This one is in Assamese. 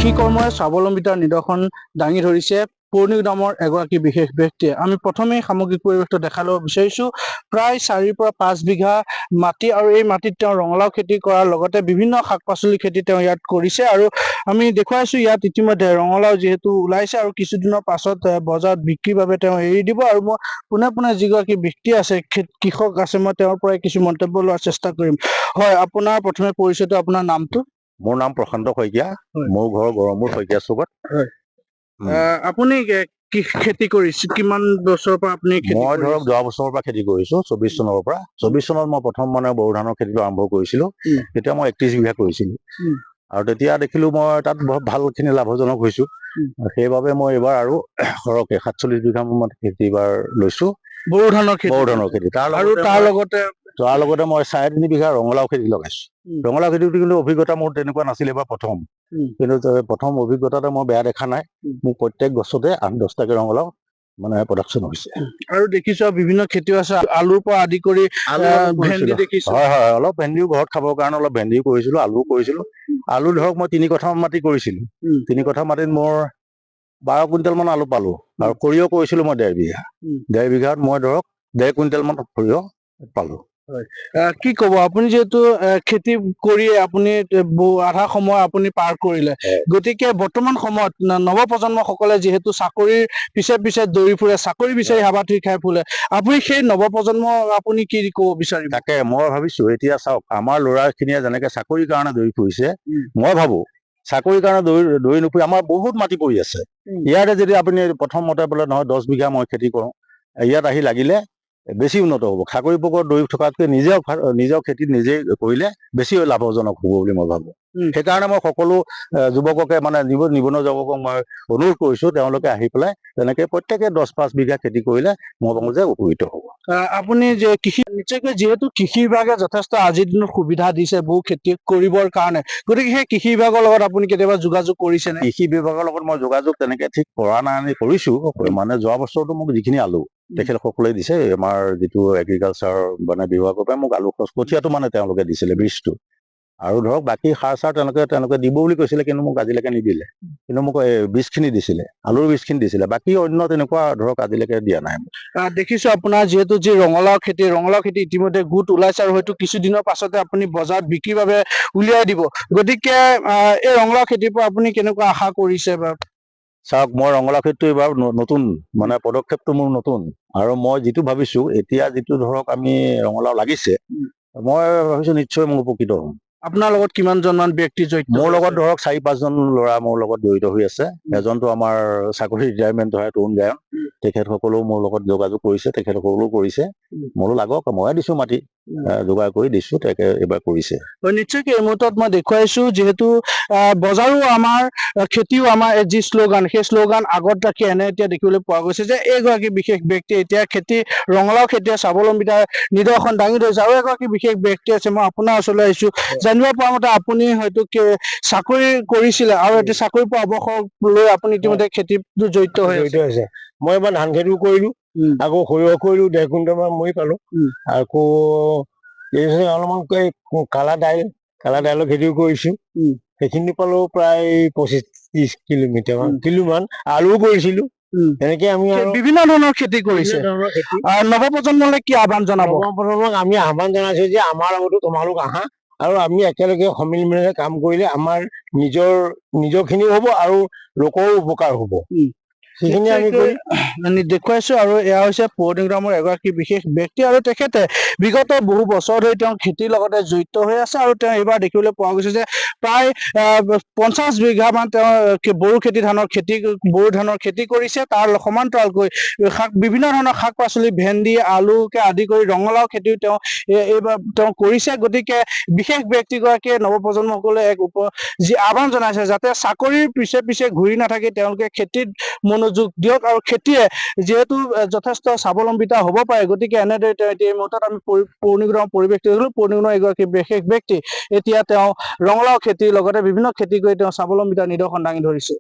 কৃষি কৰ্মৰে স্বাৱলম্বিতাৰ নিদৰ্শন দাঙি ধৰিছে পৌৰ্ণিক নামৰ এগৰাকী বিশেষ ব্যক্তিয়ে। আমি প্ৰথমেই সামগ্ৰিক পৰিৱেশটো দেখাই ল'ব বিচাৰিছোঁ। প্ৰায় 4ৰ পৰা 5 বিঘা মাটি আৰু এই মাটিত তেওঁ ৰঙালাও খেতি কৰাৰ লগতে বিভিন্ন শাক পাচলি খেতি তেওঁ ইয়াত কৰিছে আৰু আমি দেখুৱাইছোঁ ইয়াত ইতিমধ্যে ৰঙালাও যিহেতু ওলাইছে আৰু কিছুদিনৰ পাছত বজাৰত বিক্ৰীৰ বাবে তেওঁ এৰি দিব। আৰু মই পোনে পোনে যিগৰাকী ব্যক্তি আছে কৃষক আছে মই তেওঁৰ পৰাই কিছু মন্তব্য লোৱাৰ চেষ্টা কৰিম। হয়, আপোনাৰ প্ৰথমে পৰিচয়টো, আপোনাৰ নামটো? মোৰ নাম প্ৰশান্ত শইকীয়া। মোৰ ঘৰ গড়মূৰ শইকীয়া চুকত। আপুনি কি খেতি কৰিছে? কিমান বছৰৰ পৰা আপুনি খেতি মই কৰি ধৰক আছে? যোৱা বছৰৰ পৰা খেতি কৰিছো, 24 চনৰ পৰা। 24 চনত মই প্ৰথম বড়ো ধানৰ খেতিটো আৰম্ভ কৰিছিলো। তেতিয়া মই 31 বিঘা কৰিছিলো আৰু তেতিয়া দেখিলো মই তাত বহুত ভালখিনি লাভজনক হৈছো। সেইবাবে মই এইবাৰ আৰু সৰহকে 47 বিঘা মান খেতি এইবাৰ লৈছো, বড়ো ধানৰ খেতি। তাৰ লগতে মই 3.5 বিঘা ৰঙালাও খেতি লগাইছো। ৰঙালাও খেতিটো কিন্তু অভিজ্ঞতা মোৰ তেনেকুৱা নাছিলে, এবাৰ প্ৰথম। কিন্তু প্ৰথম অভিজ্ঞতাতে মই বেয়া দেখা নাই। মোৰ প্ৰত্যেক গছতে 8-10টাকে ৰঙালাও প্ৰডাকশ্যন হৈছে। আৰু দেখিছো বিভিন্ন খেতিও আছে, আলুৰ পৰা আদি কৰি ভেন্দি দেখিছো। হয় হয়, অলপ ভেন্দিও ঘৰত খাবৰ কাৰণে অলপ ভেন্দিও কৰিছিলো, আলুও কৰিছিলো। আলু ধৰক মই 3 কঠা মাটি কৰিছিলো। 3 কঠা মাটিত মোৰ 12 কুইণ্টেল মান আলু পালো। আৰু সৰিয়হ কৰিছিলো মই 1.5 বিঘা। 1.5 বিঘাত মই ধৰক 1.5 কুইণ্টেল মান সৰিয়হ পালো। কি কব, আপুনি যিহেতু খেতি কৰি আপুনি আধা সময় আপুনি পাৰ কৰিলে, গতিকে বৰ্তমান সময়ত নৱপ্ৰজন্মসকলে যিহেতু চাকৰিৰ পিছে পিছে দৌৰি ফুৰে, চাকৰি বিচাৰি হাবাথুৰি খাই ফুৰে, আপুনি সেই নৱপ্ৰজন্ম আপুনি কি ক'ব বিচাৰিব? তাকে মই ভাবিছো, এতিয়া চাওক আমাৰ ল'ৰাখিনিয়ে যেনেকে চাকৰিৰ কাৰণে দৌৰি ফুৰিছে, মই ভাবো চাকৰিৰ কাৰণে দৌৰি নুফুৰি আমাৰ বহুত মাটি পৰি আছে। ইয়াতে যদি আপুনি প্ৰথমতে বোলে নহয় 10 বিঘা মই খেতি কৰো, ইয়াত আহি লাগিলে বেছি উন্নত হ'ব। চাকৰি পকৰত দৌৰি থকাতকৈ নিজৰ খেতিত নিজে কৰিলে বেছি লাভজনক হ'ব বুলি মই ভাবো। সেইকাৰণে মই সকলো যুৱককে নিবনুৱা যুৱকক মই অনুৰোধ কৰিছো, তেওঁলোকে আহি পেলাই তেনেকে প্ৰত্যেকে 10-5 বিঘা খেতি কৰিলে মই ভাবো যে উপকৃত হ'ব। আপুনি যে নিশ্চয়কৈ যিহেতু কৃষি বিভাগে যথেষ্ট আজিৰ দিনত সুবিধা দিছে বহু খেতি কৰিবৰ কাৰণে, গতিকে সেই কৃষি বিভাগৰ লগত আপুনি কেতিয়াবা যোগাযোগ কৰিছে নে? কৃষি বিভাগৰ লগত মই যোগাযোগ তেনেকে ঠিক কৰা নাই, কৰিছো। যোৱা বছৰতো মোক যিখিনি আলু তেখেতসকলে দিছে, আমাৰ যিটো এগ্ৰিকালচাৰ বিভাগৰ পৰা মোক আলু কঠীয়াটো তেওঁলোকে দিছিলে, বীজটো। আৰু ধৰক বাকী সাৰ চাৰ তেওঁলোকে দিব বুলি কৈছিলে, কিন্তু মোক আজিলৈকে নিদিলে। কিন্তু মোক বীজখিনি দিছিলে, আলুৰ বীজখিনি দিছিলে। বাকী অন্য তেনেকুৱা ধৰক আজিলৈকে দিয়া নাই। দেখিছো আপোনাৰ যিহেতু যি ৰঙালাও খেতি ইতিমধ্যে গোট ওলাইছে আৰু হয়তো কিছুদিনৰ পাছতে আপুনি বজাৰত বিক্ৰীৰ বাবে উলিয়াই দিব। গতিকে এই ৰঙালাও খেতিৰ পৰা আপুনি কেনেকুৱা আশা কৰিছে বা? চাওক, মই ৰঙালাও খেতিটো এইবাৰ নতুন, পদক্ষেপটো মোৰ নতুন। আৰু মই যিটো ভাবিছো, এতিয়া যিটো ধৰক আমি ৰঙালাও লাগিছে, মই ভাবিছো নিশ্চয় মই উপকৃত হ'ম। আপোনাৰ লগত কিমানজন মান ব্যক্তি জড়িত? মোৰ লগত ধৰক 4-5জন ল'ৰা মোৰ লগত জড়িত হৈ আছে। এজনটো আমাৰ চাকৰি ৰিটায়াৰমেণ্ট হয়, তৰুণ গায়ন। তেখেতসকলেও মোৰ লগত যোগাযোগ কৰিছে, তেখেতসকলেও কৰিছে। মোৰো লাগক, ময়ে দিছো মাটি, যোগাৰ কৰি দিছো, তেখেতে এইবাৰ কৰিছে। নিশ্চয়কৈ এই মুহূৰ্তত মই দেখুৱাইছো, যিহেতু বজাৰো আমাৰ, খেতিও আমাৰ, যি শ্লোগান, সেই শ্লোগান আগত ৰাখি এতিয়া দেখিবলৈ পোৱা গৈছে যে এইগৰাকী বিশেষ ব্যক্তি এতিয়া ৰঙালাও খেতিয়ে স্বাৱলম্বিতাৰ নিদৰ্শন দাঙি ধৰিছে। আৰু এগৰাকী বিশেষ ব্যক্তি আছে, মই আপোনাৰ ওচৰলৈ আহিছো। জানিব পৰা মতে আপুনি হয়তো চাকৰি কৰিছিলে আৰু এতিয়া চাকৰিৰ পৰা অৱসৰ লৈ আপুনি ইতিমধ্যে খেতিত জড়িত হৈ আছে। মই এবাৰ ধান খেতিও কৰিলো, আকৌ সৰিয়হ কৰিলো, 1.5 কুইণ্টেল মান মই পালো। আকৌ অলপমান কালা দাইলৰ খেতিও কৰিছো, সেইখিনি পালো প্ৰায় 25-30 কিলো মান। আলুও কৰিছিলো। তেনেকে আমি বিভিন্ন ধৰণৰ খেতি কৰিছে। নৱপ্ৰজন্মলৈ কি আহ্বান জনাব? নৱপ্ৰজন্মক আমি আহ্বান জনাইছো যে আমাৰ লগতো তোমালোক আহা, আৰু আমি একেলগে সমিলমিলেৰে কাম কৰিলে আমাৰ নিজৰ খিনিও হ'ব আৰু লোকৰো উপকাৰ হ'ব। সেইখিনি আমি দেখুৱাইছো। আৰু এয়া হৈছে পৌৰ্ণিক নামৰ এগৰাকী বিশেষ ব্যক্তি, আৰু তেখেতে বিগত বহু বছৰ ধৰি তেওঁ খেতিৰ লগতে জড়িত হৈ আছে। আৰু তেওঁ এইবাৰ দেখিবলৈ পোৱা গৈছে যে প্ৰায় 50 বিঘা মান তেওঁ বড়ো ধানৰ খেতি কৰিছে। তাৰ সমান্তৰালকৈ বিভিন্ন ধৰণৰ শাক পাচলি, ভেন্দি, আলুকে আদি কৰি ৰঙালাও খেতিও এইবাৰ তেওঁ কৰিছে। গতিকে বিশেষ ব্যক্তিগৰাকীয়ে নৱপ্ৰজন্মসকলে যি আহ্বান জনাইছে, যাতে চাকৰিৰ পিছে পিছে ঘূৰি নাথাকি তেওঁলোকে খেতিত মনোযোগ দিয়ক, আৰু খেতিয়ে যিহেতু যথেষ্ট স্বাৱলম্বিতা হ'ব পাৰে। গতিকে এনেদৰে এই মুহূৰ্তত আমি পৌৰ্ণিক নামৰ পৰিৱেশটো দেখিলো। পৌৰ্ণিক নামৰ এগৰাকী বিশেষ ব্যক্তি এতিয়া তেওঁ ৰঙালাও খেতিৰ লগতে বিভিন্ন খেতি কৰি তেওঁ স্বাৱলম্বিতাৰ নিদৰ্শন দাঙি ধৰিছে।